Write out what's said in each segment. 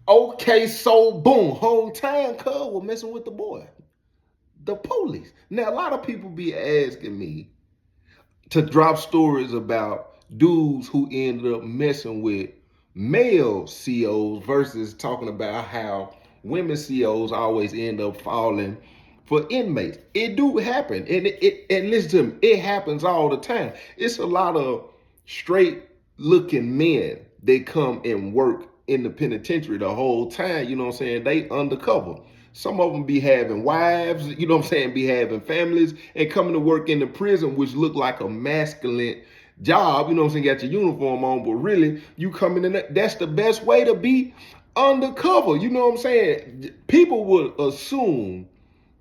Okay, so boom, whole time cuz was messing with the boy, the police. Now a lot of people be asking me to drop stories about dudes who ended up messing with male COs versus talking about how women COs always end up falling for inmates. It do happen, and and listen to me, it happens all the time. It's a lot of straight looking men that come and work in the penitentiary the whole time. You know what I'm saying? They undercover. Some of them be having wives, you know what I'm saying, be having families and coming to work in the prison, which look like a masculine job, you know what I'm saying, got your uniform on, but really you coming in, that's the best way to be undercover, you know what I'm saying? People would assume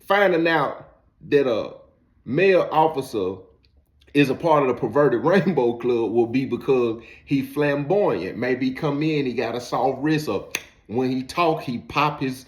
finding out that a male officer is a part of the perverted rainbow club will be because he flamboyant. Maybe he come in, he got a soft wrist up. When he talk, he pop his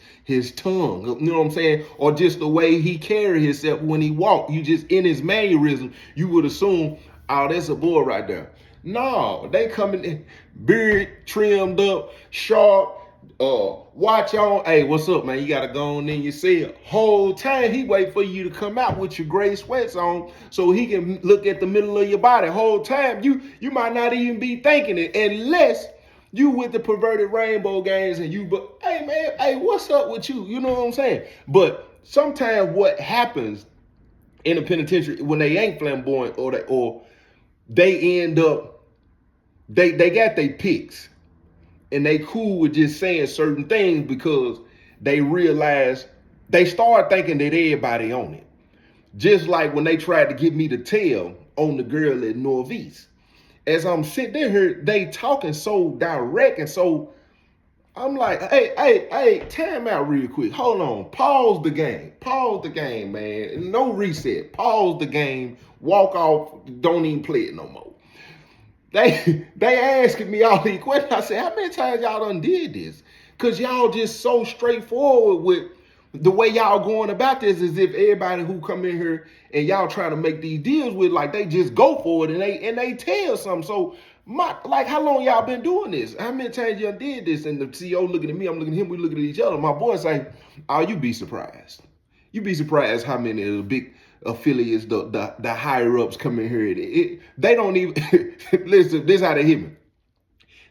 tongue. You know what I'm saying? Or just the way he carry himself when he walk. You just in his mannerism, you would assume, oh, that's a boy right there. No, they coming in, beard trimmed up, sharp, watch on. Hey, what's up, man? You gotta go on in your cell. Whole time he wait for you to come out with your gray sweats on so he can look at the middle of your body. Whole time you might not even be thinking it unless you with the perverted rainbow games and you, but hey man, hey, what's up with you? You know what I'm saying? But sometimes what happens in the penitentiary when they ain't flamboyant or they end up they got their picks and they cool with just saying certain things because they realize they start thinking that everybody on it. Just like when they tried to get me to tell on the girl at Northeast. As I'm sitting here, they talking so direct and so I'm like, hey, time out real quick. Hold on. Pause the game. Pause the game, man. No reset. Pause the game. Walk off. Don't even play it no more. They asking me all these questions. I said, how many times y'all done did this? Cause y'all just so straightforward with the way y'all going about this, as if everybody who come in here and y'all trying to make these deals with, like they just go for it and they tell something. So like how long y'all been doing this? How many times y'all did this? And the CEO looking at me, I'm looking at him, we looking at each other. My boy say, oh, you be surprised. You be surprised how many of the big affiliates, the higher ups come in here. They don't even listen. This is how they hit me.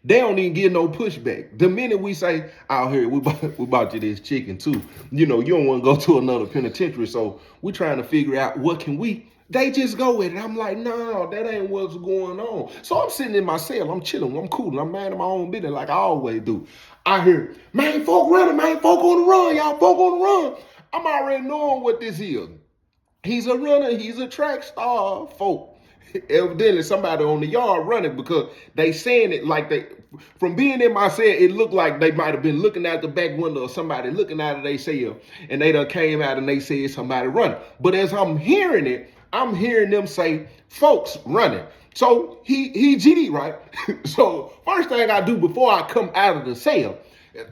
They don't even get no pushback. The minute we say, out here, we bought you this chicken too. You know, you don't want to go to another penitentiary. So we trying to figure out what can we. They just go with it. I'm like, no, that ain't what's going on. So I'm sitting in my cell. I'm chilling. I'm cool. I'm minding my own business like I always do. I hear, man, folk running, man, folk on the run, y'all, folk on the run. I'm already knowing what this is. He's a runner. He's a track star, folk. Evidently, somebody on the yard running because they saying it like they. From being in my cell, it looked like they might have been looking out the back window or somebody looking out of their cell, and they done came out and they said somebody running. But as I'm hearing it, I'm hearing them say, "Folks running." So he GD, right? So first thing I do before I come out of the cell,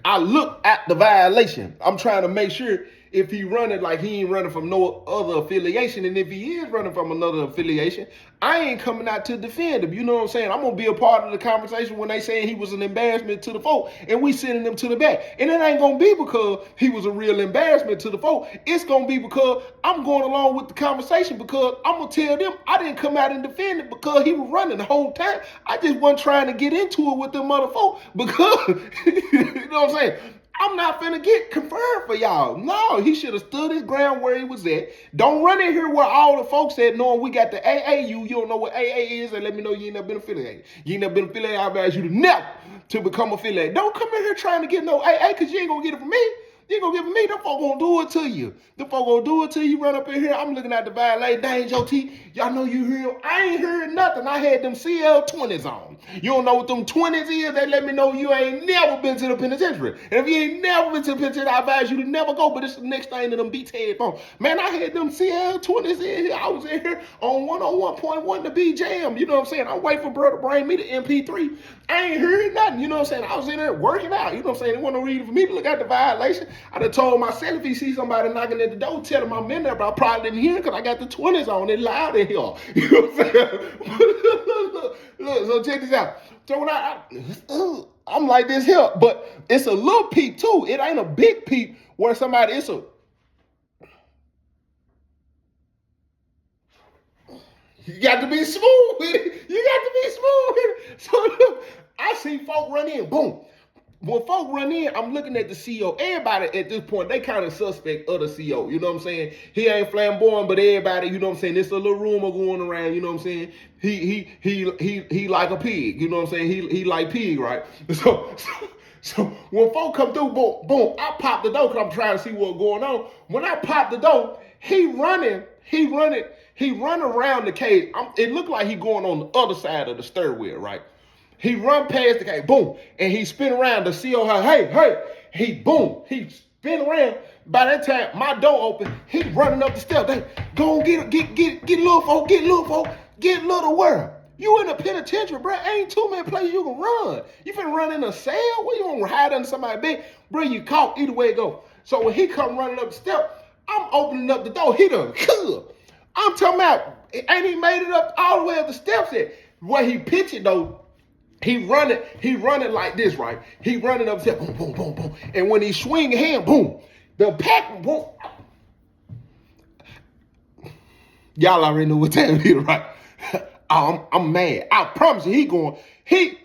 I look at the violation. I'm trying to make sure if he running like he ain't running from no other affiliation. And if he is running from another affiliation, I ain't coming out to defend him. You know what I'm saying? I'm going to be a part of the conversation when they saying he was an embarrassment to the folk and we sending him to the back. And it ain't going to be because he was a real embarrassment to the folk. It's going to be because I'm going along with the conversation because I'm going to tell them I didn't come out and defend it because he was running the whole time. I just wasn't trying to get into it with them other folk because, you know what I'm saying? I'm not finna get confirmed for y'all. No, he should have stood his ground where he was at. Don't run in here where all the folks at knowing we got the AAU. You don't know what AA is, and let me know you ain't never been affiliated. You ain't never been affiliated. I advise you to never to become affiliated. Don't come in here trying to get no AA because you ain't gonna get it from me. You ain't gonna give it me. Them folk gonna do it to you. Them folk gonna do it to you. Run up in here. I'm looking at the violation. Dang, Joe T. Y'all know you hear. I ain't heard nothing. I had them CL20s on. You don't know what them 20s is? They let me know you ain't never been to the penitentiary. And if you ain't never been to the penitentiary, I advise you to never go. But it's the next thing to them beats headphones. Man, I had them CL20s in here. I was in here on 101.1 to be jammed. You know what I'm saying? I'm waiting for bro to bring me the MP3. I ain't heard nothing. You know what I'm saying? I was in there working out. You know what I'm saying? It wasn't no reason for me to look at the violation. I done told myself if he see somebody knocking at the door, tell him I'm in there, but I probably didn't hear it because I got the 20s on. It loud in here. You know what I'm saying? Look, so check this out. So when I'm like this here, but it's a little peep too. It ain't a big peep where somebody, it's a, you got to be smooth with it. You got to be smooth with it. So look, I see folk run in, boom. When folk run in, I'm looking at the CO. Everybody at this point, they kind of suspect of the CO. You know what I'm saying? He ain't flamboyant, but everybody, you know what I'm saying? There's a little rumor going around. You know what I'm saying? He like a pig. You know what I'm saying? He like pig, right? So when folk come through, boom, boom, I pop the door because I'm trying to see what's going on. When I pop the door, he running around the cage. It looked like he going on the other side of the stairwell, right? He run past the cage, boom, and he spin around to see her. Hey, he boom, he spin around. By that time, my door open. He running up the steps. They go and get little folk, get little world. You in a penitentiary, bro. Ain't too many places you can run. You finna run in a cell? Where you gonna hide under somebody's bed? Bro, you caught either way it go. So when he come running up the step, I'm opening up the door. He done cool. I'm talking about, ain't he made it up all the way up the steps yet? Where he pitch it though, he running like this, right? He running up, boom, boom, boom, boom. And when he swing a hand, boom, the pack, boom. Y'all already know what time it is, right? I'm mad. I promise you, he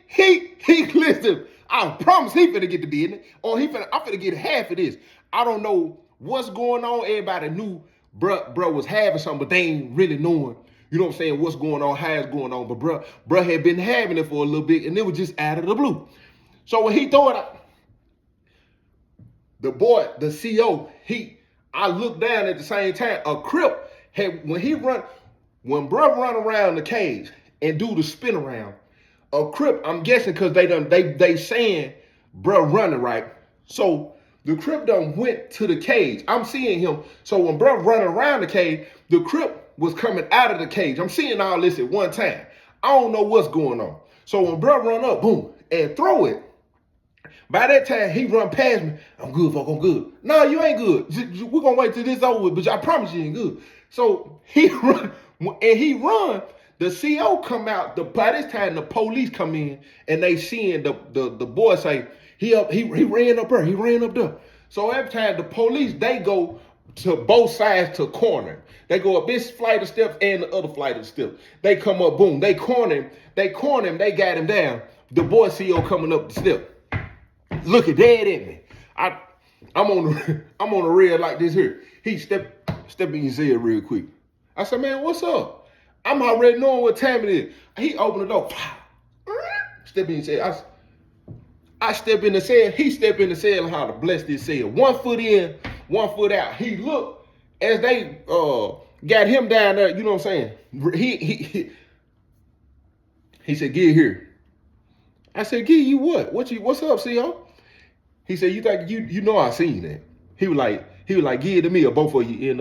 listen. I promise he finna get the business. Or I'm finna get half of this. I don't know what's going on. Everybody knew bruh was having something, but they ain't really knowing, you know what I'm saying, what's going on, how it's going on. But bruh had been having it for a little bit, and it was just out of the blue. So when he throw it out, the boy, the CO, I looked down at the same time. A Crip had, when bruh run around the cage and do the spin around, a Crip, I'm guessing because they saying bruh running, right? So the Crip done went to the cage. I'm seeing him. So when bruh running around the cage, the Crip was coming out of the cage. I'm seeing all this at one time. I don't know what's going on. So when bruh run up, boom, and throw it, by that time, he run past me. I'm good, fuck, I'm good. No, you ain't good. We're going to wait till this over with, but I promise you ain't good. So he run, the CO come out. By this time, the police come in, and they seeing the boy say, he ran up there, he ran up there. So every time the police, they go to both sides to corner. They go up this flight of steps and the other flight of steps. They come up, boom, they corner him, they got him down. The boy CO coming up the step. Looking dead at me. I'm on the red like this here. He step in his head real quick. I said, man, what's up? I'm already knowing what time it is. He opened the door. Step in his head. I step in the cell. He step in the cell and how to bless this cell. 1 foot in, 1 foot out. He looked as they got him down there. You know what I'm saying? He said, get here. I said, give you what? What's up, CO? He said, you think you know I seen that? He was like, give it to me, or both of you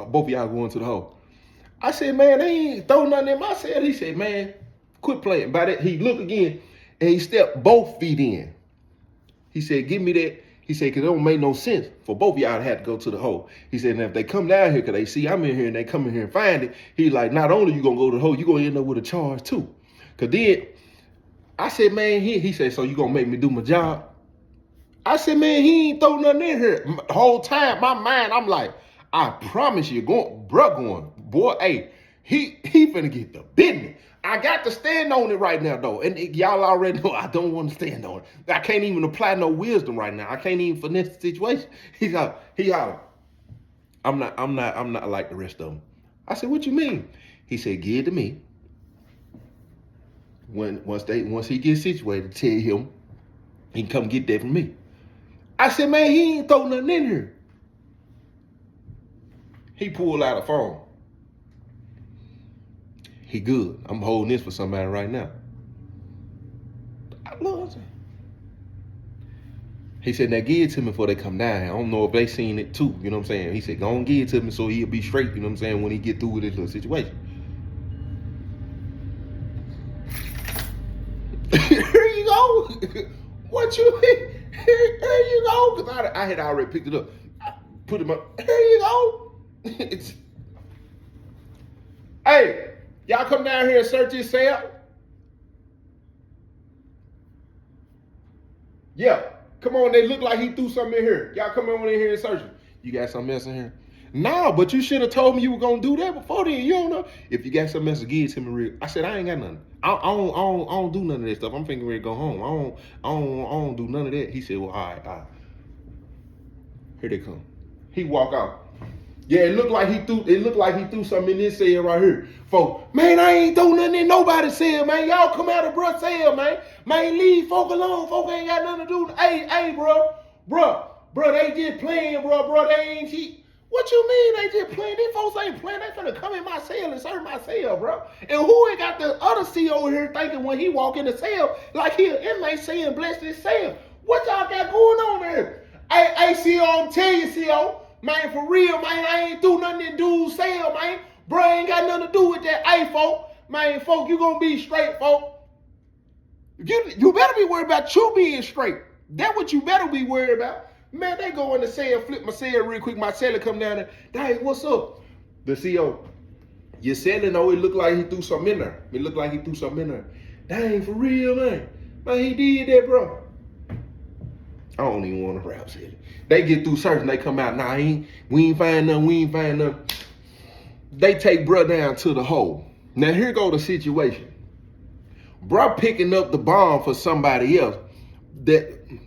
both of y'all going to the hole. I said, man, they ain't throw nothing in my cell. He said, man, quit playing. By that, he looked again and he stepped both feet in. He said, give me that. He said, because it don't make no sense for both of y'all to have to go to the hole. He said, and if they come down here because they see I'm in here and they come in here and find it, he's like, not only you going to go to the hole, you going to end up with a charge too. Because then I said, man, he said, so you going to make me do my job? I said, man, he ain't throw nothing in here. The whole time, my mind, I'm like, I promise you, boy, hey, he finna get the business. I got to stand on it right now, though. And y'all already know I don't want to stand on it. I can't even apply no wisdom right now. I can't even finesse the situation. He holler, I'm not like the rest of them. I said, what you mean? He said, give it to me. Once he gets situated, tell him he can come get that from me. I said, man, he ain't throw nothing in here. He pulled out a phone. He good. I'm holding this for somebody right now. I love it. He said, now give it to me before they come down. I don't know if they seen it too, you know what I'm saying? He said, go on, give it to me so he'll be straight, you know what I'm saying, when he get through with this little situation. Here you go. What you mean? Here you go. Because I had already picked it up. I put him up. Here you go. Hey, y'all come down here and search this cell. Yeah, come on, they look like he threw something in here. Y'all come on in here and search it. You got something else in here? No, but you should have told me you were gonna do that before then. You don't know. If you got something else to give it to me real. I said I ain't got nothing. I don't do none of that stuff. I'm thinking ready to go home. I don't do none of that. He said, well, all right. Here they come. He walk out. Yeah, it looked like he threw something in this cell right here. Folk, man, I ain't throw nothing in nobody's cell, man. Y'all come out of bruh cell, man. Man, leave folk alone. Folk ain't got nothing to do. Hey, bro, they just playing, bro, they ain't cheat. What you mean they just playing? These folks ain't playing. They finna come in my cell and search my cell, bro. And who ain't got the other CO over here thinking when he walk in the cell like he an inmate saying bless this cell? What y'all got going on there? Hey, CO, I'm telling you, CO. Man, for real, man, I ain't do nothing in dude's cell, man. Bro, ain't got nothing to do with that. Hey, folk, man, folk, you gonna be straight, folk. You better be worried about you being straight. That's what you better be worried about. Man, they go in the cell, flip my cell real quick. My cellar come down there. Dang, what's up? The CO, your cellar, it looked like he threw something in there. It looked like he threw something in there. Dang, for real, man. Man, he did that, bro. I don't even want to rap it. They get through searching, they come out, nah, we ain't find nothing. They take bruh down to the hole. Now here go the situation. Bruh picking up the bomb for somebody else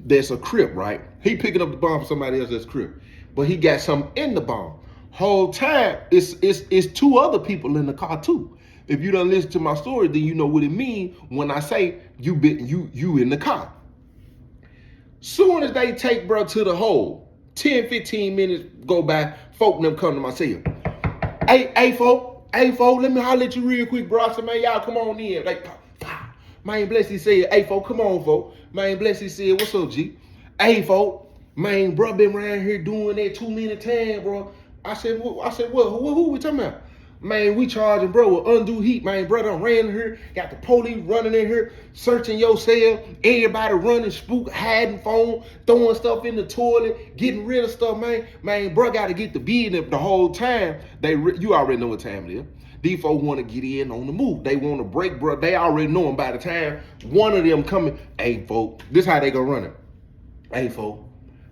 that's a crip, right? He picking up the bomb for somebody else that's a crip. But he got something in the bomb. Whole time, it's two other people in the car too. If you don't listen to my story, then you know what it means when I say you in the car. Soon as they take bro to the hole, 10, 15 minutes go by, folk them come to my cell. Hey, folk, let me holler at you real quick, bro. I said, man, y'all come on in. Like, man, bless he said, hey, folk, come on, folk. Man, bless he said, what's up, G? Hey, folk, man, bro been around here doing that too many times, bro. I said, what? Who we talking about? Man, we charging bro with undue heat, man. Bro done ran in here, got the police running in here, searching your cell, everybody running, spook, hiding phone, throwing stuff in the toilet, getting rid of stuff, man. Man, bro got to get the beat in the whole time. You already know what time it is. These folks want to get in on the move. They want to break, bro. They already know them by the time one of them coming. Hey, folks, this how they gonna run it. Hey, folks,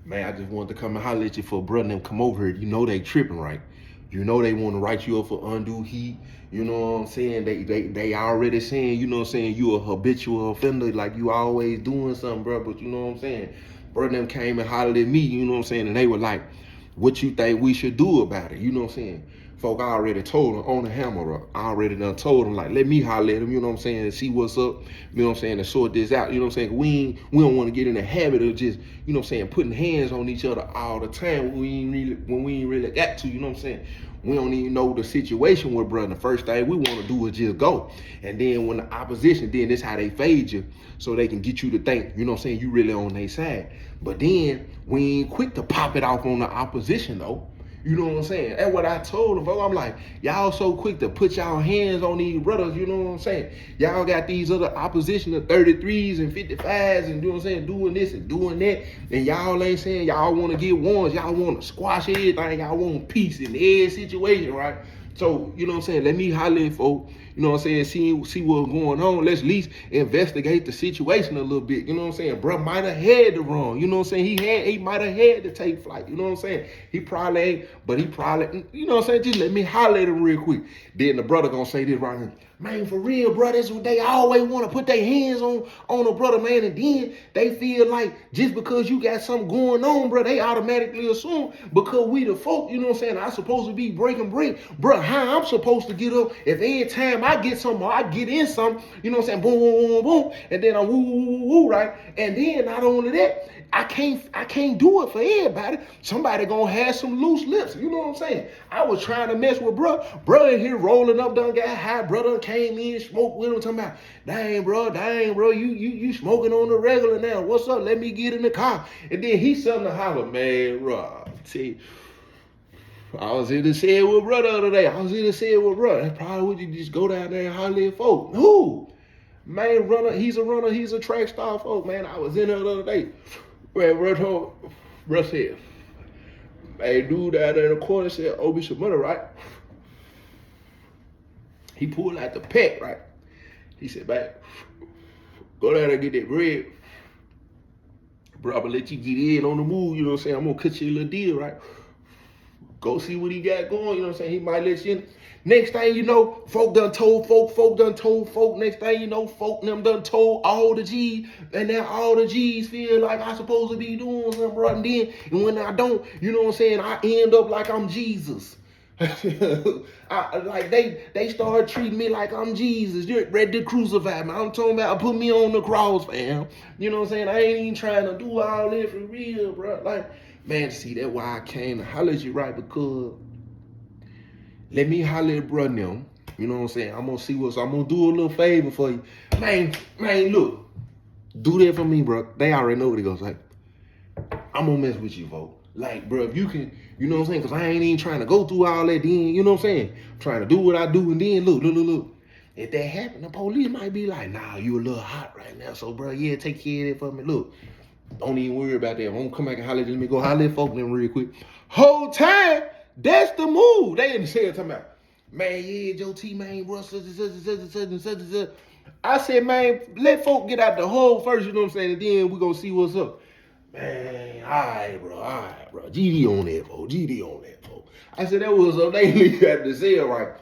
man, I just wanted to come and holler at you for a brother and them come over here. You know they tripping, right? You know they want to write you up for undue heat. You know what I'm saying? They already saying, you know what I'm saying, you a habitual offender, like you always doing something, bro. But you know what I'm saying? Bro, them came and hollered at me, you know what I'm saying? And they were like, what you think we should do about it? You know what I'm saying? Folk, I already told them on the hammer. I already done told them, like, let me holler at them, you know what I'm saying, and see what's up, you know what I'm saying, and sort this out, you know what I'm saying? We don't want to get in the habit of just, you know what I'm saying, putting hands on each other all the time when we ain't really got to, you know what I'm saying? We don't even know the situation with brother. The first thing we want to do is just go. And then when the opposition, then this how they fade you so they can get you to think, you know what I'm saying, you really on their side. But then we ain't quick to pop it off on the opposition though. You know what I'm saying? That's what I told them, bro. I'm like, y'all so quick to put y'all hands on these brothers, you know what I'm saying? Y'all got these other opposition of 33s and 55s and, you know what I'm saying, doing this and doing that. And y'all ain't saying y'all want to get ones. Y'all want to squash everything. Y'all want peace in every situation, right? So, you know what I'm saying? Let me holler at folks, you know what I'm saying? See what's going on. Let's at least investigate the situation a little bit. You know what I'm saying? Bro might have had the wrong. You know what I'm saying? He might have had to take flight. You know what I'm saying? He probably ain't, but he probably, you know what I'm saying? Just let me holler at him real quick. Then the brother gonna say this right here. Man, for real, bro, that's what they always want to put their hands on a brother, man. And then they feel like just because you got something going on, bro, they automatically assume because we the folk, you know what I'm saying, I supposed to be breaking bread. Bro, how I'm supposed to get up if every time I get something or I get in something, you know what I'm saying, boom, boom, boom, boom, and then I'm woo, woo, woo, woo, right? And then not only that, I can't do it for everybody. Somebody gonna have some loose lips. You know what I'm saying? I was trying to mess with bro in here rolling up, done got high. Brother came in, smoked with him, talking about, dang, bro, you smoking on the regular now. What's up? Let me get in the car. And then he something to holler, man, bro. See, I was in the cell with brother the other day. That's probably would you just go down there and holler at folk. Who? Man, he's a track star, folk, man. I was in there the other day. Man, bro said, hey, dude down there in the corner said, owe me some money, right? He pulled out the pack, right? He said, man, go down there and get that bread. bro, I'm gonna let you get in on the move, you know what I'm saying? I'm gonna cut you a little deal, right? Go see what he got going, you know what I'm saying? He might let you in. Next thing you know, folk done told folk done told folk. Next thing you know, folk them done told all the G's, and now all the G's feel like I supposed to be doing something, bro. And when I don't, you know what I'm saying, I end up like I'm Jesus. Like they start treating me like I'm Jesus. You're ready to crucify me. I'm talking about put me on the cross, fam. You know what I'm saying? I ain't even trying to do all this for real, bro. Like, man, see, that's why I came to holler at you, right? Because let me holler at bro now. You know what I'm saying? I'm gonna do a little favor for you. Man, look. Do that for me, bro. They already know what it goes like. I'm gonna mess with you, folks. Like, bro, if you can, you know what I'm saying? Because I ain't even trying to go through all that then, you know what I'm saying? I'm trying to do what I do, and then look. If that happen, the police might be like, nah, you a little hot right now. So, bro, yeah, take care of that for me. Look, don't even worry about that. I'm gonna come back and holler at you. Let me go holler at folk them real quick. Whole time, that's the move. They in the cell talking about, man, yeah, Joe T, man, bro, such. I said, man, let folk get out the hole first, you know what I'm saying? And then we gonna see what's up. Man, all right, bro. GD on that, folks. I said, that was up. They leave at the cell, right?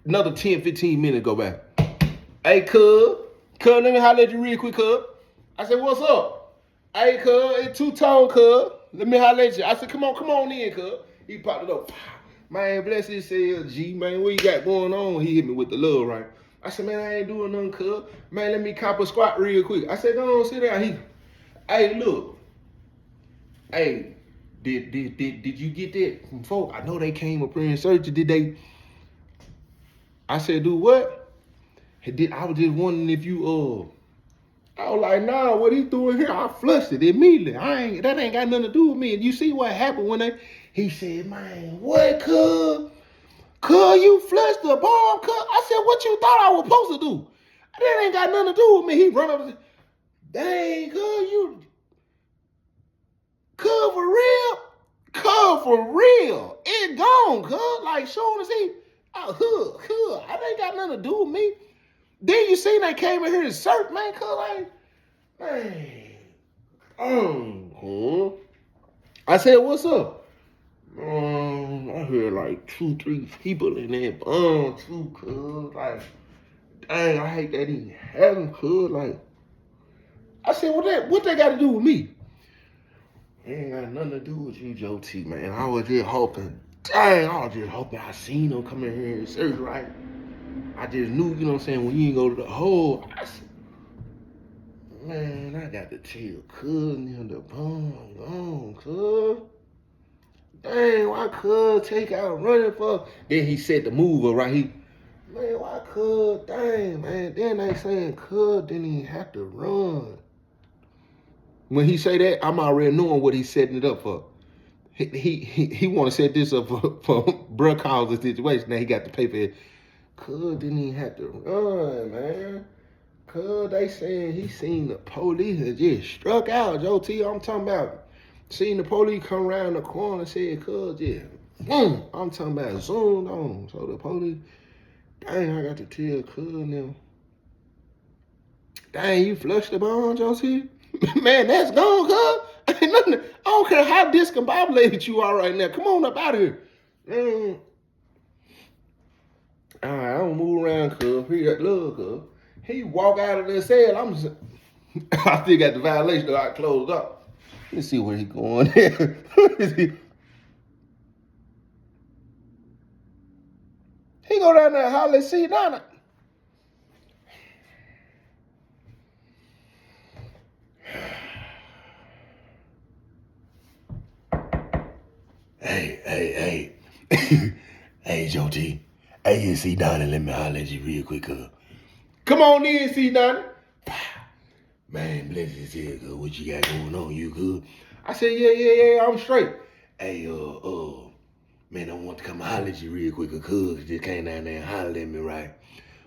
Another 10, 15 minutes go by. Hey, cuz, let me holler at you real quick, cuz. I said, what's up? Hey, cuz, it's two-tone, cuz. Let me holler at you. I said, come on in, cuz. He popped it up. Man, bless his cell, G, man. What you got going on? He hit me with the love, right? I said, man, I ain't doing nothing, cuz. Man, let me cop a squat real quick. I said, go on, sit down. Hey, look. Hey, did you get that from folk? I know they came up here and searched. Did they? I said, do what? I was just wondering if you I was like, nah, what he doing here? I flushed it immediately. That ain't got nothing to do with me. And you see what happened when he said, man, what, cuz? Cuz, you flushed the bomb, cuz? I said, what you thought I was supposed to do? That ain't got nothing to do with me. He run up and said, dang, cuz, you, cuz, for real? Cuz, for real. It gone, cuz. Like, soon as he, cuz, I ain't got nothing to do with me. Then you seen they came in here and searched, man, cuz, like, man. I said, what's up? I heard like 2, 3 people in there, too, cuz. Like, dang, I hate that even happened, cuz. Like, I said, what they got to do with me? It ain't got nothing to do with you, Joe T, man. I was just hoping I seen them come in here and search, right? I just knew, you know what I'm saying, when you ain't go to the hole, I said, man, I got to tell cuz near the bomb gone, cuz. Dang, why cuz take out running for? Then he said the mover, right? Man, why cuz? Dang, man. Then they saying cuz didn't even have to run. When he say that, I'm already knowing what he's setting it up for. He want to set this up for bruh calls the situation. Now he got to pay for it. Cuz didn't even have to run, man. Cuz they saying he seen the police and just struck out, Joe T. I'm talking about seen the police come around the corner and said, cuz just boom. I'm talking about zoomed on. So the police, dang, I got to tell cuz now. Dang, you flushed the bomb, Joe T? Man, that's gone, cuz. Ain't nothing. I don't care how discombobulated you are right now. Come on up out of here. Man. All right, I don't move around, cuz. He got love, cuz. He walk out of the cell. I still got the violation though. I closed up. Let's see where he going. He go down there and holler, see, Donna. Hey. Hey, Joe T. Hey, you see Donna, let me holler at you real quick, cuz. Come on in, see Donna. Man, bless his head, cuz. What you got going on, you good? I said, yeah, I'm straight. Hey, man, I want to come holler at you real quick, cuz. Just came down there and hollered at me, right?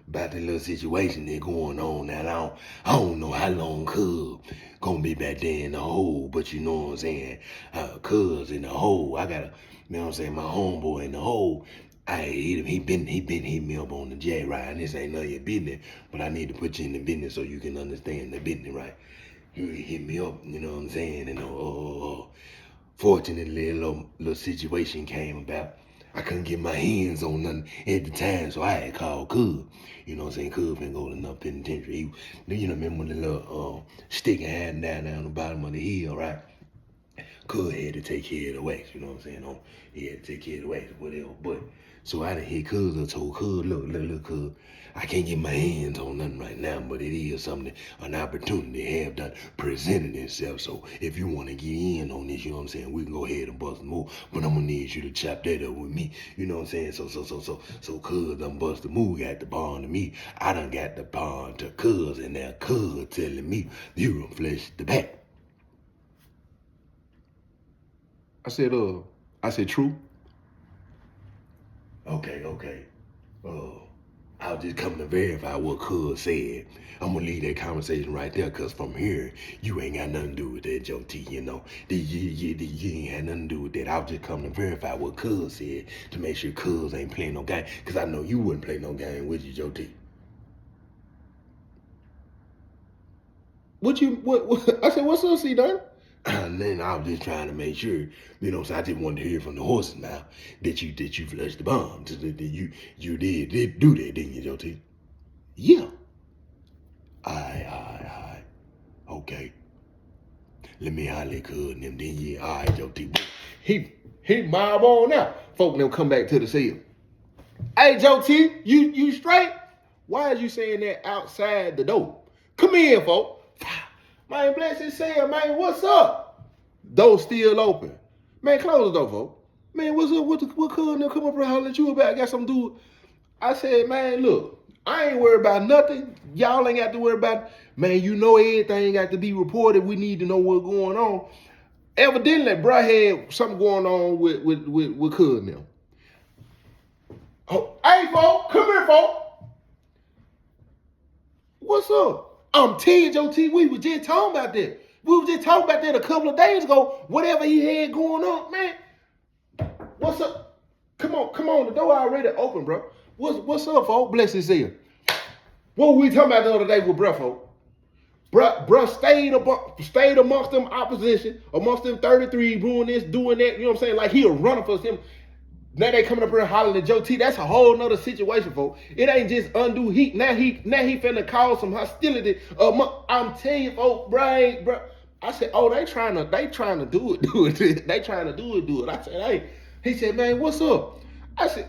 About the little situation that's going on now. I don't know how long cuz gonna be back there in the hole, but you know what I'm saying? Cuz in the hole, I gotta, you know what I'm saying, my homeboy in the hole. He been hitting me up on the jet, right? And this ain't none of your business, but I need to put you in the business so you can understand the business, right? He hit me up, you know what I'm saying? And fortunately, a little situation came about. I couldn't get my hands on nothing at the time, so I had called Cub. You know what I'm saying? Cub been going enough penitentiary. You know, remember the little stick and had down the bottom of the hill, right? Cub had to take care of the wax, you know what I'm saying? He had to take care of the wax, whatever. But so I done hit Cuz and told Cuz, look, Cuz, I can't get my hands on nothing right now, but it is something, an opportunity have done presented itself. So if you want to get in on this, you know what I'm saying, we can go ahead and bust the move. But I'm gonna need you to chop that up with me. You know what I'm saying? So Cuz done bust the move, got the bond to me. I done got the bond to Cuz, and now Cuz telling me you done fleshed the back. I said, true. Okay. I was just coming to verify what Cuz said. I'm gonna leave that conversation right there, cause from here, you ain't got nothing to do with that, Joe T, you know. You ain't had nothing to do with that. I was just coming to verify what Cuz said to make sure Cuz ain't playing no game, cause I know you wouldn't play no game with you, Joe T. What? I said, what's up, C-Dun? And then I was just trying to make sure, you know, so I just wanted to hear from the horses now that you flushed the bomb. That you did do that, didn't you, Joe T? Yeah. Aye. Okay. Let me holler at Cuz and them then, yeah. All right, Joe T. He mob on now. Folk them come back to the cell. Hey, Joe T, you straight? Why is you saying that outside the door? Come in, folk. Man, bless his cell, man. What's up? Door still open. Man, close the door, folks. Man, what's up? What Cuz them come up and holler at you about? I got something to do. I said, man, look, I ain't worried about nothing. Y'all ain't got to worry about it. Man, you know everything got to be reported. We need to know what's going on. Evidently, bruh had something going on with Cuz them. Oh, hey, folks, come here, folks. What's up? I'm telling Joe T, we was just talking about that. We was just talking about that a couple of days ago. Whatever he had going on, man. What's up? Come on. The door already open, bro. What's up, folks? Bless his ear. What were we talking about the other day with bruh, folks? Bruh stayed amongst them opposition, amongst them 33, doing this, doing that. You know what I'm saying? Like he a runner for him. Now they coming up here hollering at Joe T. That's a whole nother situation, folks. It ain't just Undue heat. Now he finna cause some hostility. I'm telling you, folks, bro. I said, oh, they trying to do it. They trying to do it. I said, hey. He said, man, what's up?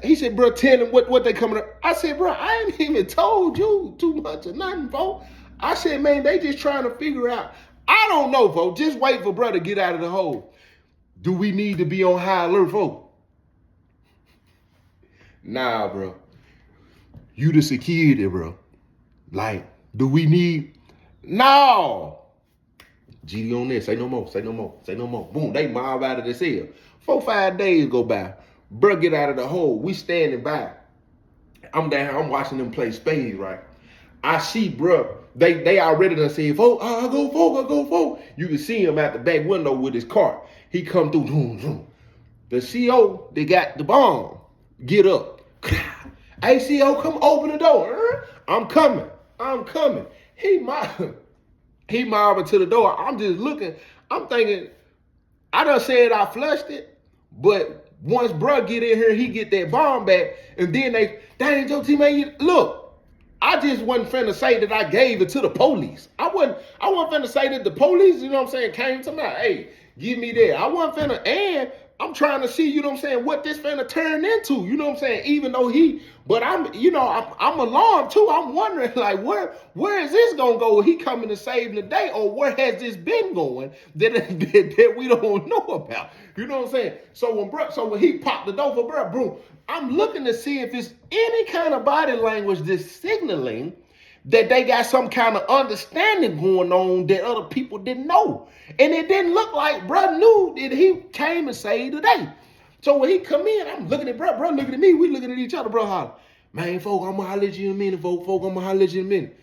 He said, bro, tell them what they coming up. I said, bro, I ain't even told you too much or nothing, folks. I said, man, they just trying to figure out. I don't know, folks. Just wait for bro to get out of the hole. Do we need to be on high alert, folks? Nah, bro. You the security, bro. Like, do we need? No. GD on this. Say no more. Boom, they mob out of the cell. 4-5 days go by. Bro get out of the hole. We standing by. I'm down. I'm watching them play spades, right? I see, bro. They already done said, folk, I go folk. You can see him out the back window with his cart. He come through. Zoom. The CO, they got the bomb. Get up. Hey, CO, come open the door. I'm coming. He mobbing to the door. I'm just looking. I'm thinking, I done said I flushed it, but once bruh get in here, he get that bomb back, and then dang, Joe T, man, look, I just wasn't finna say that I gave it to the police. I wasn't finna say that the police, you know what I'm saying, came to me, hey, give me that. I wasn't finna, and I'm trying to see, you know what I'm saying, what this finna turn into, you know what I'm saying, even though but I'm alarmed too. I'm wondering, like, where is this gonna go? He coming to save the day, or where has this been going that we don't know about? You know what I'm saying? So when he popped the door for bruh, bro, I'm looking to see if it's any kind of body language that's signaling that they got some kind of understanding going on that other people didn't know. And it didn't look like bruh knew that he came and saved the day. So when he come in, I'm looking at bruh looking at me, we looking at each other, bruh holler, man, folk, I'm gonna holler at you in a minute, folk, I'm gonna holler at you in a minute.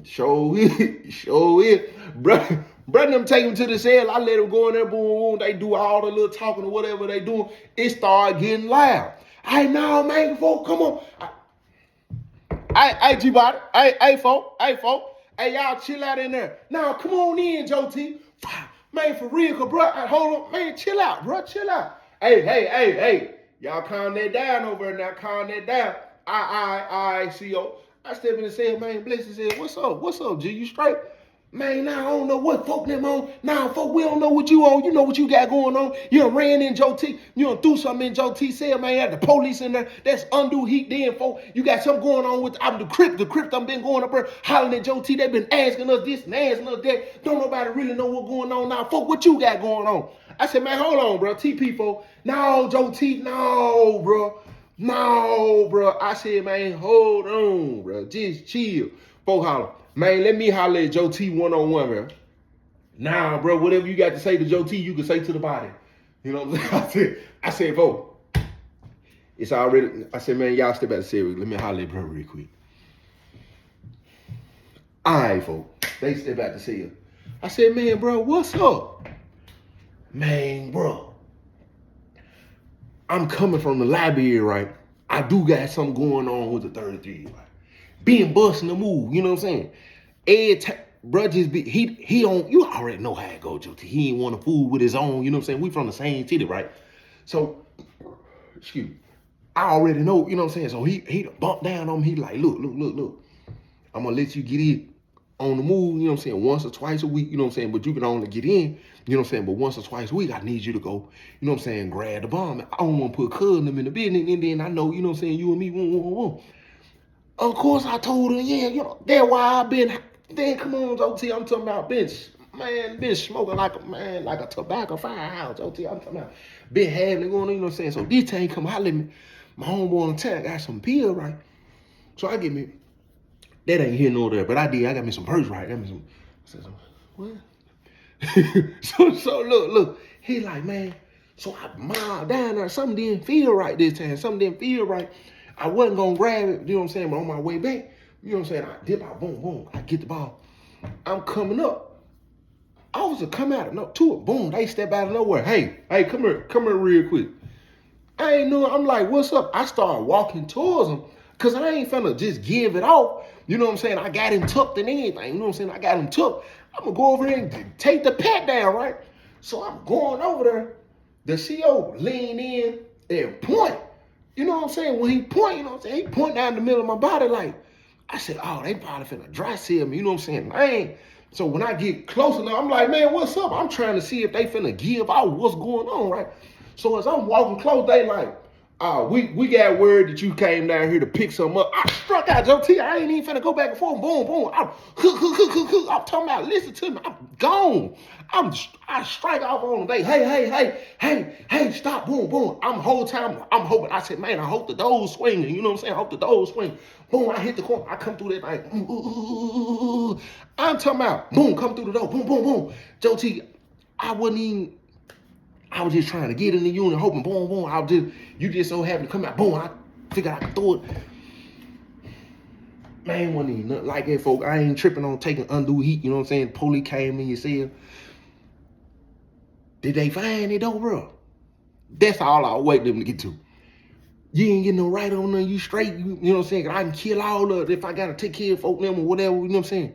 Show it. Bruh, them take him to the cell. I let him go in there, boom, they do all the little talking or whatever they doing. It started getting loud. Hey, no, man, folk, come on. Hey, G-Body. Hey, folk. Hey, y'all chill out in there. Now, come on in, Joe T. Man, for real, cause bro, hold on, man, chill out, bro, chill out. Hey. Y'all calm that down over there now, calm that down. I, CO. I step in and say, man, Blessing said, what's up, G, you straight? Man, now I don't know what folk them on. Now, folk, we don't know what you on. You know what you got going on. You done ran in Joe T. You done threw something in Joe T. Said, man, had the police in there. That's Undue heat then, folk. You got something going on with the Crypt. The Crypt done been going up there hollering at Joe T. They been asking us this and asking us that. Don't nobody really know what's going on now. Folk, what you got going on? I said, man, hold on, bro. TP, folk. No, Joe T. No, bro. No, bro. I said, man, hold on, bro. Just chill. Folk holler. Man, let me holler at Joe T one-on-one, bro. Nah, bro, whatever you got to say to Joe T, you can say to the body. You know what I'm saying? I said, bro, it's already, I said, man, y'all step out of serious. Let me holler at bro real quick. All right, folks. They step out to see her. I said, man, bro, what's up? Man, bro, I'm coming from the library, right? I do got something going on with the 33, right? Being busting the move, you know what I'm saying? Bro, just be, he on, you already know how it go, Joe T. He ain't want to fool with his own, you know what I'm saying? We from the same city, right? So, excuse me, I already know, you know what I'm saying? So he bumped down on me. He like, look. I'm going to let you get in on the move, you know what I'm saying, once or twice a week, you know what I'm saying? But you can only get in, you know what I'm saying? But once or twice a week, I need you to go, you know what I'm saying, grab the bomb. I don't want to put cousin them in the business, and then I know, you know what I'm saying, you and me, Of course, I told her, yeah, you know, that's why I've been, then come on, OT, I'm talking about been smoking like a tobacco firehouse, OT, I'm talking about been having it going on, you know what I'm saying? So this time come holler at me, my homeboy on town got some pill, right? So I get me, that ain't here nor there, but I got me some purse, right? I got me some, I said, what? so look, he like, man, so I mild down there, something didn't feel right this time, I wasn't gonna grab it, you know what I'm saying, but on my way back, you know what I'm saying, I dip out, boom, I get the ball. I'm coming up. Officer come out of to it, boom, they step out of nowhere. Hey, come here real quick. I ain't know, I'm like, what's up? I started walking towards him, cause I ain't finna just give it off. You know what I'm saying? I got him tucked and anything, you know what I'm saying? I got him tucked. I'm gonna go over there and take the pat down, right? So I'm going over there. The CO lean in and point. You know what I'm saying? When he point, you know what I'm saying? He point down the middle of my body like, I said, oh, they probably finna dry seal me. You know what I'm saying? Man. So when I get close enough, I'm like, man, what's up? I'm trying to see if they finna give out what's going on, right? So as I'm walking close, they like, we got word that you came down here to pick something up. I struck out, Joe T. I ain't even finna go back and forth. Boom. I'm talking about, listen to me. I'm gone. I strike off on them. They, hey, stop, boom. I'm whole time, I'm hoping. I said, man, I hope the doors swinging. You know what I'm saying? I hope the doors swing. Boom, I hit the corner. I come through that like, I'm talking about, boom, come through the door. Boom. Joe T, I was just trying to get in the unit, hoping, boom. You just so happen to come out, boom. I figured I could throw it. Man, wasn't even nothing like that, folks. I ain't tripping on taking undue heat. You know what I'm saying? The police came in your cell. Did they find it though, bro? That's all I wait them to get to. You ain't getting no right on them. You straight. You know what I'm saying? I can kill all of it if I gotta take care of folk them or whatever. You know what I'm saying?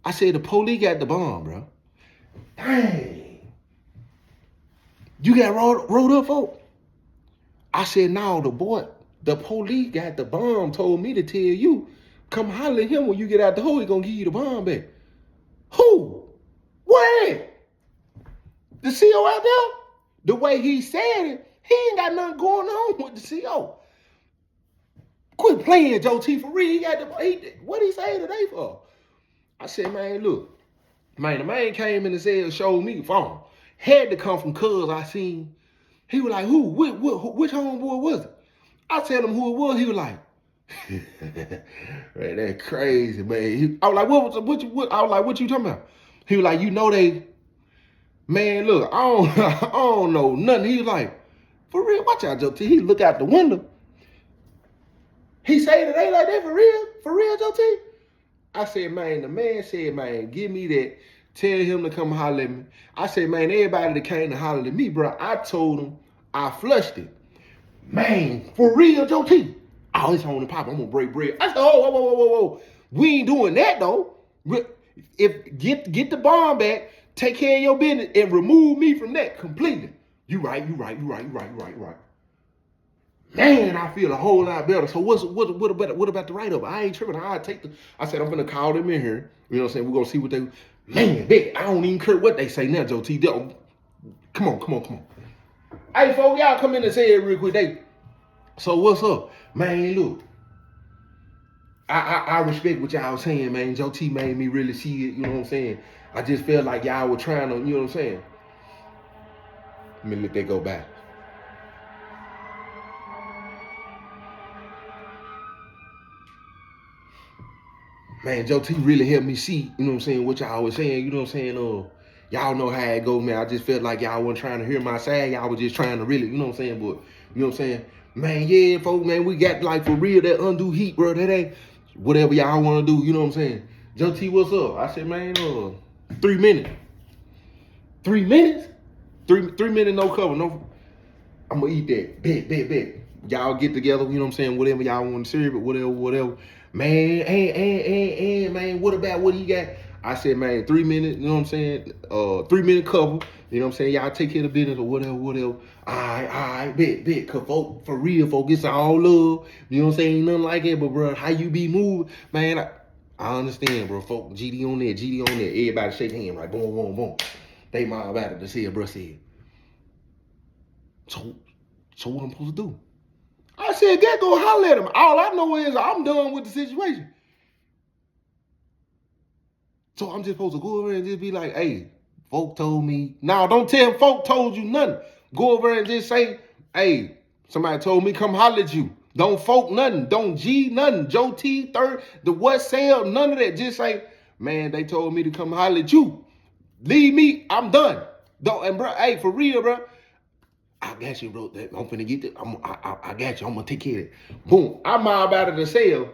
I said the police got the bomb, bro. Dang. You got rolled up, folk? I said, no, the police got the bomb, told me to tell you, come holler at him when you get out the hole, he gonna give you the bomb back. Who? Where? The CO out there? The way he said it, he ain't got nothing going on with the CO. Quit playing, Joe T, for real. What he say today for? I said, man, look. Man, the man came in and said, showed me the phone. Had to come from cuz I seen. He was like, who? Which homeboy was it? I tell him who it was. He was like, man, that's crazy, man. I was like, what you talking about? He was like, you know they, man, look, I don't know nothing. He was like, for real, watch out, Joe T. He look out the window. He say that they like that for real, Joe T. I said, man, the man said, man, give me that. Tell him to come holler at me. I said, man, everybody that came to holler at me, bro, I told him I flushed it. Man, for real, Joe T. Oh, it's on the pop. I'm going to break bread. I said, whoa. We ain't doing that, though. If get the bomb back, take care of your business, and remove me from that completely. You right. Man, I feel a whole lot better. So what about the write-up? I ain't tripping. I said I'm gonna call them in here. You know what I'm saying? We're gonna see what they. Man, I don't even care what they say now, Joe T. Come on. Hey, folks, y'all come in and say it real quick. So what's up? Man, look. I respect what y'all was saying, man. Joe T made me really see it, you know what I'm saying? I just felt like y'all were trying to, you know what I'm saying? Let me let that go back. Man, Joe T really helped me see, you know what I'm saying, what y'all was saying, you know what I'm saying? Y'all know how it goes, man. I just felt like y'all wasn't trying to hear my side. Y'all was just trying to really, you know what I'm saying? But, you know what I'm saying? Man, yeah, folks, man, we got like for real that undue heat, bro. That ain't whatever y'all want to do, you know what I'm saying? Joe T, what's up? I said, man, 3 minutes. 3 minutes? 3 minutes, no cover, no. I'm gonna eat that. Bet. Y'all get together, you know what I'm saying? Whatever y'all want to serve it, whatever. Man, and man, what about what he got? I said, man, 3 minutes, you know what I'm saying? 3 minute cover, you know what I'm saying? Y'all take care of the business or whatever. All right, bet. Cause folk, for real, folk, it's all love. You know what I'm saying? Ain't nothing like it, but bro, how you be moving, man? I understand, bro. Folk, GD on there. Everybody shake hands, right? Boom. They mob about it to see it, bro said. So what I'm supposed to do? I said, go holler at him. All I know is I'm done with the situation. So I'm just supposed to go over and just be like, hey, folk told me. Now, don't tell folk told you nothing. Go over and just say, hey, somebody told me come holler at you. Don't folk nothing. Don't G nothing. Joe T, third, the what sale, none of that. Just say, man, they told me to come holler at you. Leave me, I'm done. Don't, and bro, hey, for real, bro. I got you, bro. I'm finna get it. I got you. I'm gonna take care of it. Boom. I'm out of the cell.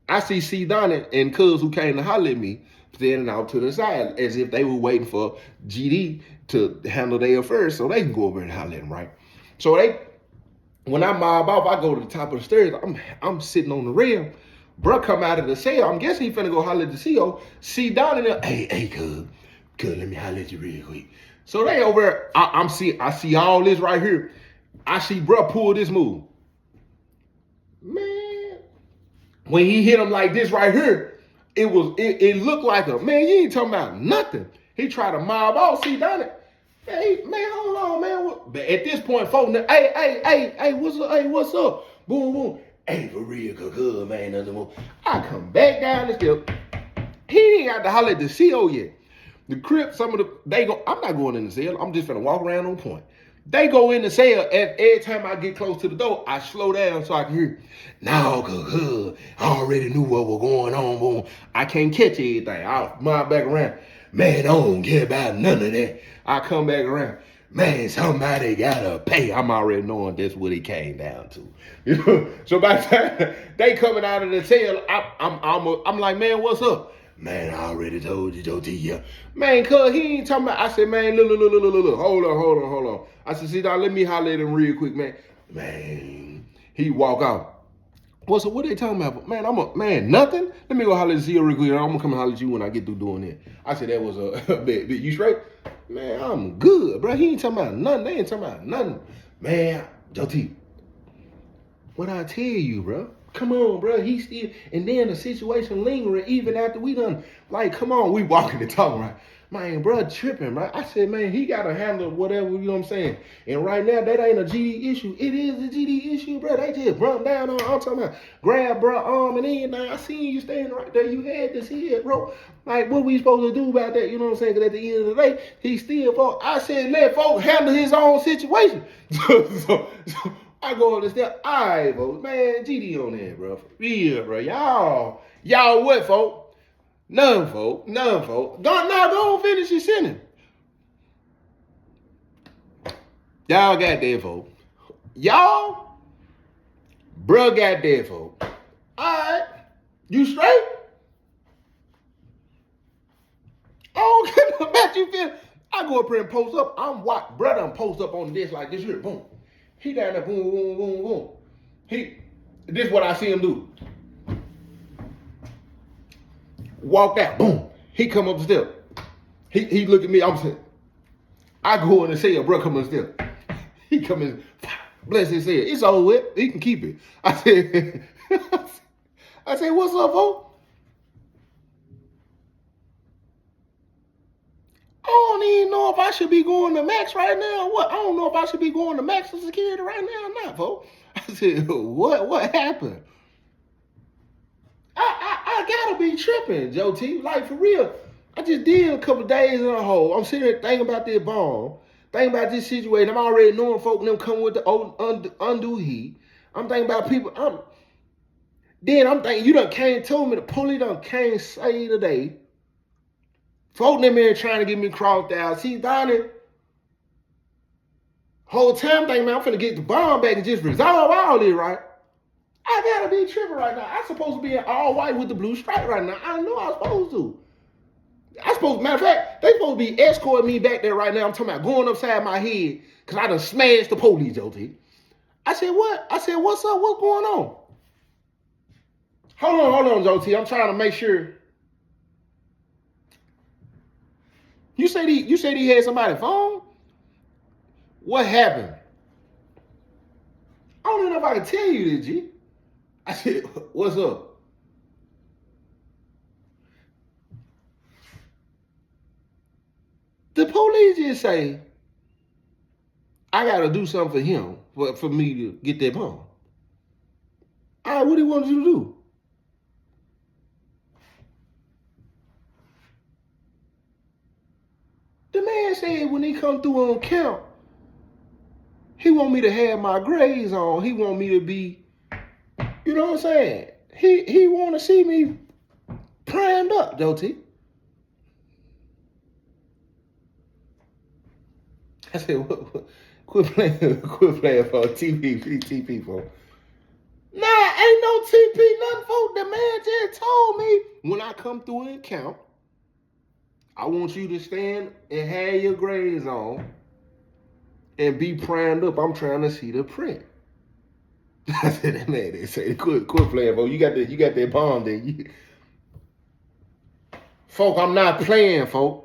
I see C. Donnie and Cuz who came to holler at me standing out to the side as if they were waiting for GD to handle their affairs so they can go over and holler at them, right? So when I mob off, I go to the top of the stairs. I'm sitting on the rail. Bruh come out of the cell. I'm guessing he finna go holler at the CO. C. Donnie, hey, Cuz, let me holler at you real quick. So they over there, I see all this right here. I see bruh pull this move. Man, when he hit him like this right here, it looked like man, you ain't talking about nothing. He tried to mob off, see done it. Hey, man, hold on, man. But at this point, folks, hey, what's up? Boom. Hey, for real, good, man, nothing more. I come back down the step. He ain't got to holler at the CO yet. The Crip, I'm not going in the cell. I'm just finna walk around on point. They go in the cell, and every time I get close to the door, I slow down so I can hear. No, cuz I already knew what was going on. Boom. I can't catch everything. I'll mob back around. Man, I don't care about none of that. I come back around. Man, somebody gotta pay. I'm already knowing that's what it came down to. You know? So by the time they coming out of the cell, I'm like, man, what's up? Man, I already told you, Joe T. Yeah. Man, cuz he ain't talking about. I said, man, look. Hold on. I said, see, now let me holler at him real quick, man. Man, he walk out. What they talking about? Man, nothing? Let me go holler at Zio real quick. I'm gonna come and holler at you when I get through doing it. I said, that was a bit. You straight? Man, I'm good, bro. He ain't talking about nothing. They ain't talking about nothing. Man, Joe T, what I tell you, bro? Come on, bro. He still, and then the situation lingering even after we done, like, come on, we walking and talking, right? Man, bro, tripping, right? I said, man, he got to handle whatever, you know what I'm saying? And right now, that ain't a GD issue. It is a GD issue, bro. They just run down on, I'm talking about, grab bro arm and everything. I seen you standing right there. You had to see it, bro. Like, what we supposed to do about that? You know what I'm saying? Because at the end of the day, he still, folk. I said, let folk handle his own situation. so I go on the step. All right, folks. Man, GD on there, bro. For real, bro. Y'all what, folks? None, folks. Go finish your sentence. Y'all got there, folks. Y'all, bro, got there, folks. All right. You straight? I don't care about you feel. I go up here and post up. I'm what? Brother, I'm post up on this like this here. Boom. He down there, boom. This is what I see him do. Walk out, boom. He come up the step. He look at me. I'm saying, I go in the cell, bro, come up the step. He come in, bless his head. It's over with. He can keep it. I said, what's up, folks? I don't even know if I should be going to max right now. What? I don't know if I should be going to maximum security right now or not, folks. I said, what happened? I gotta be tripping, Joe T. Like, for real. I just did a couple days in a hole. I'm sitting there thinking about this bomb, thinking about this situation. I'm already knowing folk and them coming with the old undue heat. I'm thinking about people. Then I'm thinking, you done came told me the police done came say today. Folk them here trying to get me crossed out. See, Donnie, whole time thinking, man, I'm finna get the bomb back and just resolve all this, right? I gotta be tripping right now. I'm supposed to be in all white with the blue stripe right now. I know I'm supposed to. Matter of fact, they supposed to be escorting me back there right now. I'm talking about going upside my head because I done smashed the police, Jody. I said, what? I said, what's up? What's going on? Hold on, Jody. I'm trying to make sure. You said he had somebody's phone? What happened? I don't even know if I can tell you this, G. I said, what's up? The police just say, I got to do something for him for me to get that bomb. All right, what do you want you to do? The man said when he come through on count, he want me to have my grades on. He want me to be, you know what I'm saying? He want to see me primed up, don't he? I said, quit playing for TP, people. Nah, ain't no TP, nothing, folks. The man just told me when I come through and count, I want you to stand and have your grades on and be primed up. I'm trying to see the print. I said, that man, they say, quit playing, folks. You got that bomb there. Folk, I'm not playing, folk.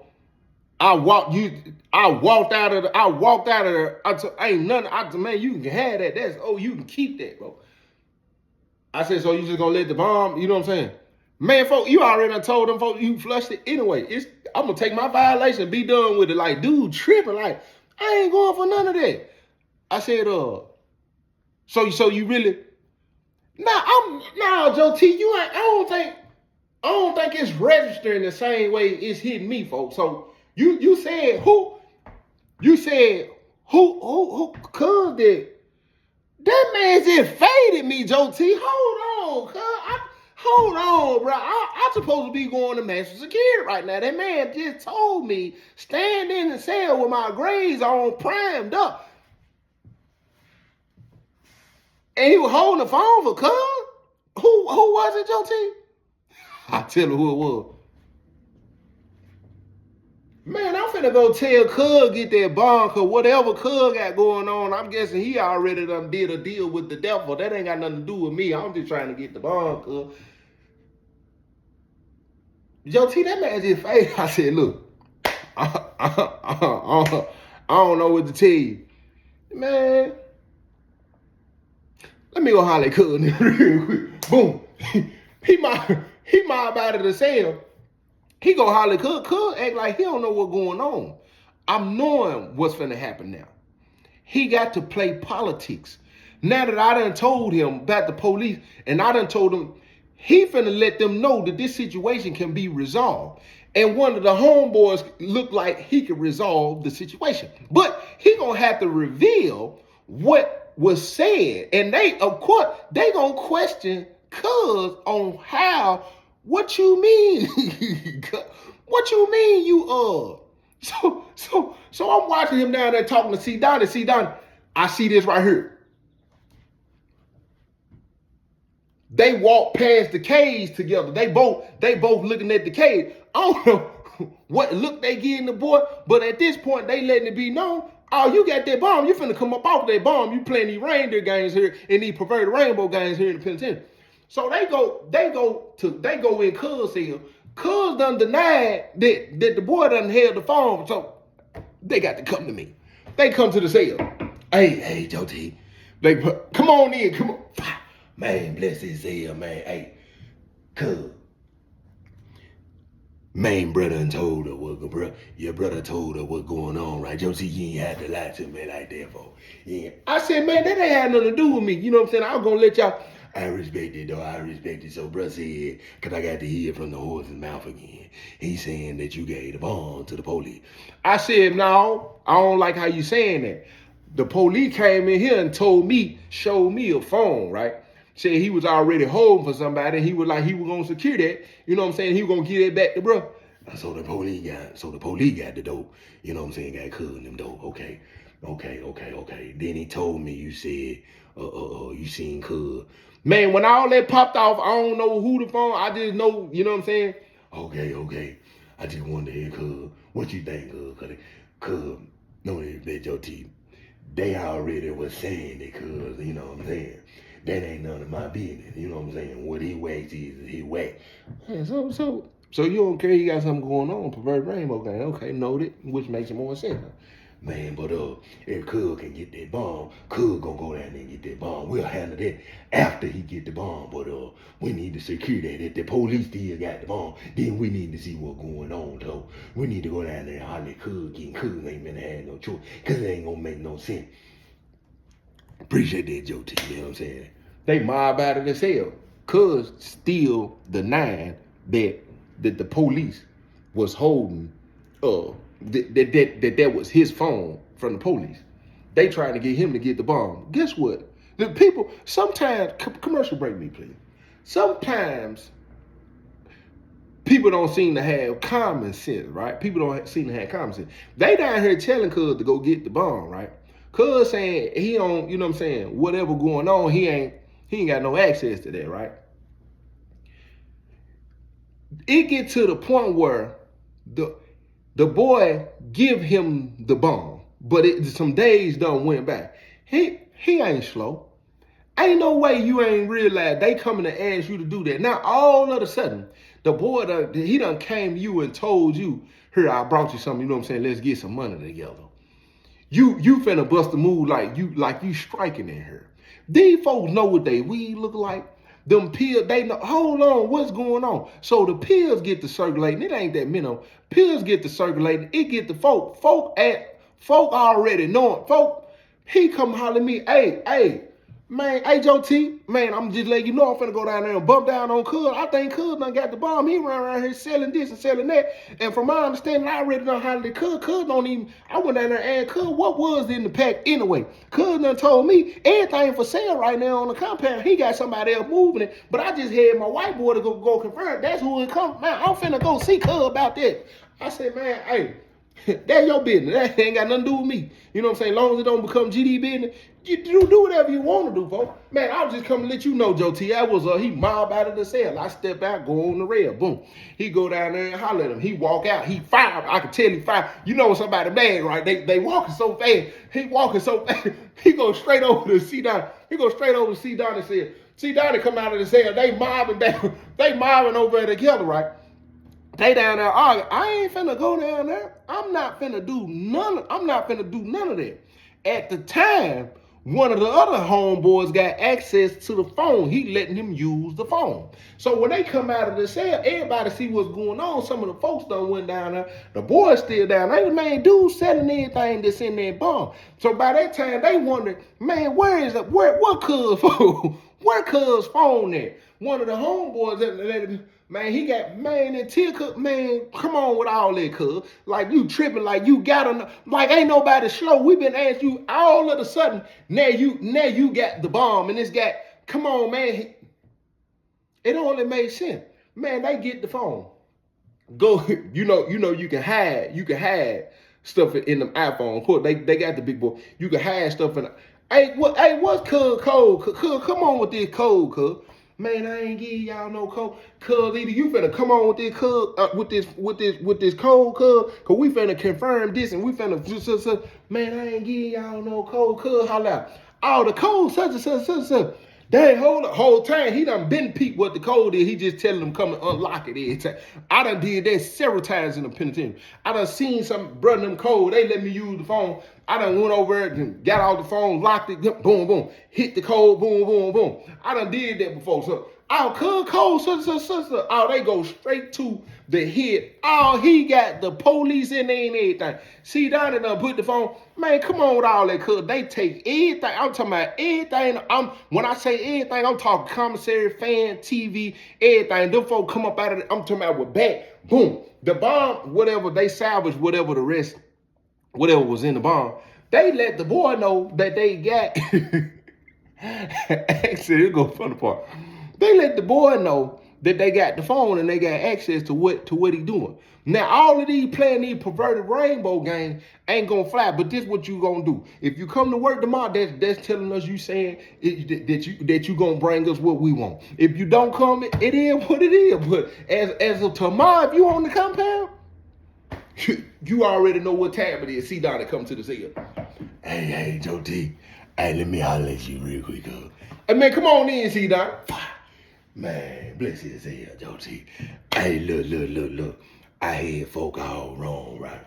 I walked out of there. Ain't nothing. Man, you can have that. You can keep that, bro. I said, so you just gonna let the bomb, you know what I'm saying? Man, folk, you already done told them folks you flushed it anyway. I'm gonna take my violation, be done with it. Like, dude, tripping. Like, I ain't going for none of that. I said, so you really? Nah, Joe T, you ain't. I don't think it's registering the same way it's hitting me, folks. So you said who? You said who? Cuz that man just faded me, Joe T. Hold on, cuz. Hold on, bro. I'm supposed to be going to maximum security right now. That man just told me stand in the cell with my grades on primed up. And he was holding the phone for cuz? Who was it, Joe T? I tell you who it was. Man, I'm finna go tell Cuz get that bond, cause whatever Cuz got going on, I'm guessing he already done did a deal with the devil. That ain't got nothing to do with me. I'm just trying to get the bond, Cuz. Joe T, that man just faded. I said, look, I don't know what to tell you. Man, let me go holler at Cuz real quick. Boom. He my about to the cell. He go holler, Cuz act like he don't know what's going on. I'm knowing what's finna happen now. He got to play politics. Now that I done told him about the police, and I done told him, he finna let them know that this situation can be resolved. And one of the homeboys looked like he could resolve the situation. But he gonna have to reveal what was said. And of course, they gonna question Cuz on how. What you mean? What you mean you So I'm watching him down there talking to C. Donnie. C. Donnie, I see this right here. They walk past the cage together. They both looking at the cage. I don't know what look they getting the boy, but at this point they letting it be known. Oh, you got that bomb. You finna come up off that bomb. You playing these reindeer games here and these perverted rainbow games here in the penitentiary. So they go in Cuz cell. Cuz done denied that the boy done held the phone, so they got to come to me. They come to the cell. Hey, Joe T. They come on in, come on. Man, bless this cell, man. Hey, cuz. Man, brother and told her what, your brother told her what's going on, right? Joe T, you ain't had to lie to me like that, for. Yeah. I said, man, that ain't had nothing to do with me. You know what I'm saying? I was gonna let y'all. I respect it, though. I respect it. So, bruh said, because I got to hear from the horse's mouth again. He's saying that you gave the bomb to the police. I said, no, I don't like how you saying that. The police came in here and told me, showed me a phone, right? Said he was already home for somebody. And he was like, he was going to secure that. You know what I'm saying? He was going to give it back to bruh. So the police got the dope. You know what I'm saying? Got cutting them dope. Okay. Then he told me, you said, you seen cuz. Man, when all that popped off, I don't know who the phone. I just know, you know what I'm saying? Okay. I just wanted to hear cuz. What you think, cuz? Cuz, no, that your teeth. They already was saying it, cuz, you know what I'm saying? That ain't none of my business, you know what I'm saying? What he whacks is he whack. Yeah, so you don't care he got something going on, perverted rainbow gang. Okay, noted, which makes it more sense. Man, but if Cub can get that bomb, Cub gonna go down there and get that bomb. We'll handle that after he get the bomb. But we need to secure that. If the police still got the bomb, then we need to see what's going on. So we need to go down there and holler at Cub again. Cub ain't gonna have no choice, cause it ain't gonna make no sense. Appreciate that, Joe T. You know what I'm saying? They mob out of the cell. Cuz still denying that the police was holding that was his phone from the police. They trying to get him to get the bomb. Guess what? The people sometimes commercial break me, please. Sometimes people don't seem to have common sense, right? People don't seem to have common sense. They down here telling Cuz to go get the bomb, right? Cuz saying he don't, you know what I'm saying, whatever going on, he ain't got no access to that, right? It get to the point where the boy give him the bomb, but some days done went by. He ain't slow. Ain't no way you ain't realize they coming to ask you to do that. Now all of a sudden, the boy he done came to you and told you, here, I brought you something, you know what I'm saying, let's get some money together. You finna bust a move like you striking in here. These folks know what they weed look like. Them pills, they know, hold on, what's going on? So the pills get to circulating. It ain't that minimum. Pills get to circulating. It get to folk already knowing. Folk, he come holler at me, hey, man, hey, Joe T, man, I'm just letting you know I'm finna go down there and bump down on Cuz. I think Cuz done got the bomb. He run around here selling this and selling that. And from my understanding, I already done hollered at Cuz. Cuz don't even, I went down there and asked Cuz what was in the pack anyway. Cuz done told me everything for sale right now on the compound. He got somebody else moving it. But I just had my white boy to go confirm. That's who it come. Man, I'm finna go see Cuz about that. I said, man, hey, that's your business. That ain't got nothing to do with me. You know what I'm saying? As long as it don't become GD business, you do whatever you want to do, folks. Man, I was just coming to let you know, Joe T. I was he mob out of the cell. I step out, go on the rail, boom. He go down there and holler at him. He walk out. He fired. I can tell he fired. You know somebody mad, right? They walking so fast. He walking so fast. He goes straight over to C Don. He goes straight over to C Don and said, C Don come out of the cell. They mobbing down. They mobbing over there together, right? They down there arguing. I ain't finna go down there. I'm not finna do none of that. At the time, one of the other homeboys got access to the phone. He letting him use the phone. So when they come out of the cell, everybody see what's going on. Some of the folks done went down there. The boys still down there. Man, dude selling anything that's in that bomb. So by that time, they wondered, man, what Cuz phone? Where Cuz phone at? One of the homeboys man, he got, man, and Tia, man, come on with all that, Cuz. Like, you tripping, like, you gotta, like, ain't nobody slow. We been asking you all of a sudden, now you got the bomb, and it's got, come on, man. It only made sense. Man, they get the phone. Go, you know, you can hide stuff in them iPhone. Of course, they got the big boy. You can hide stuff in the, what's Cuz code? Cuz, come on with this code, Cuz. Man, I ain't give y'all no code. Cuz, either you finna come on with this code, with this code, cuz we finna confirm this and we finna, man, I ain't give y'all no code, cuz, holla out. All the code, such and such. Dang, hold up, whole time he done been peeped what the code is. He just telling them come and unlock it every time. I done did that several times in the penitentiary. I done seen some brother them code. They let me use the phone. I done went over there and got out the phone, locked it, boom, boom, hit the code, boom, boom, boom. I done did that before. So our code, sister, oh, they go straight to the hit. Oh, he got the police in there and everything. See, down and put the phone. Man, come on with all that, cuz they take everything. I'm talking about everything. When I say everything, I'm talking commissary, fan, TV, everything. Them folks come up out of it. I'm talking about with back, boom. The bomb, whatever, they salvaged whatever the rest, whatever was in the bomb. They let the boy know that they got. Actually, here go the funny part. They let the boy know that they got the phone and they got access to what he doing. Now, all of these playing these perverted rainbow games ain't gonna fly, but this what you gonna do. If you come to work tomorrow, that's telling us you saying that you gonna bring us what we want. If you don't come, it is what it is. But as of tomorrow, if you on the compound, you already know what time it is. See down and come to the cell. Hey, Joe T. Hey, let me holler at you real quick, huh? Hey, man, come on in, see down. Man, bless his hell, Joe T. Hey, look. I hear folk all wrong, right?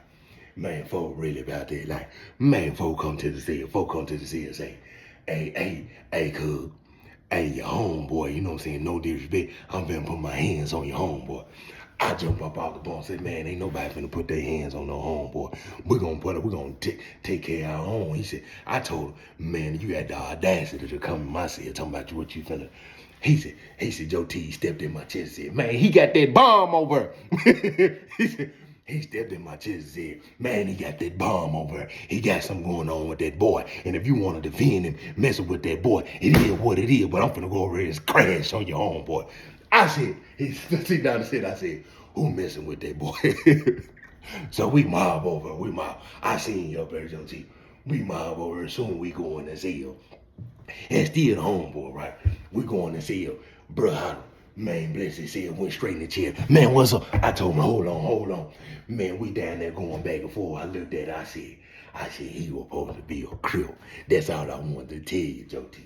Man, folk really about that. Like, man, folk come to the cell, say, hey, cuz, hey, your homeboy, you know what I'm saying? No disrespect. I'm finna put my hands on your homeboy. I jump up out the bar and say, man, ain't nobody finna put their hands on no homeboy. We're gonna take care of our own. He said, I told him, man, you had the audacity to come in my cell talking about what you finna. He said, Joe T stepped in my chest and said, man, he got that bomb over. He stepped in my chest and said, man, he got that bomb over. He got something going on with that boy. And if you want to defend him, messing with that boy, it is what it is. But I'm finna go over here and crash on your homeboy. I said, he sit down and said, I said, who messing with that boy? So we mob over. I seen you up there, Joe T. We mob over. Soon we go in the cell. And still the homeboy, right? We going to cell. Bruh, man, bless his cell, went straight in the chair. Man, what's up? I told him, hold on. Man, we down there going back and forth. I looked at it, I said, he was supposed to be a crip. That's all I wanted to tell you, Joe T.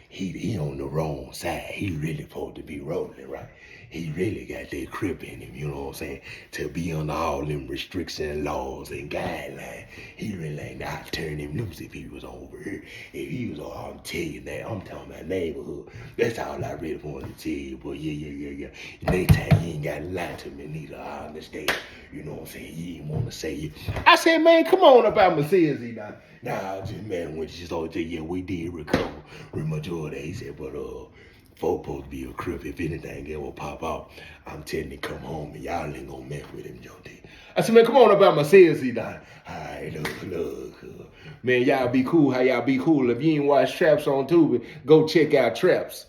He on the wrong side. He really supposed to be rolling, right? He really got that crip in him, you know what I'm saying? To be under all them restriction laws and guidelines. He really ain't got to turn him loose if he was over here. If he was over, I'm telling you that. I'm talking about neighborhood. That's all I really wanted to tell you. But yeah. Next time you ain't got to lie to me neither. I understand. You know what I'm saying? You didn't want to say it. I said, man, come on up out my sales now. Nah, just man, when she told you, yeah, we did recover majority. He said, but folks supposed to be a crip. If anything ever pop out, I'm telling you, come home and y'all ain't gonna mess with him, Joe D. I said, man, come on about my sales now. Alright, look. Man, y'all be cool how y'all be cool. If you ain't watched Traps on Tubi, go check out Traps.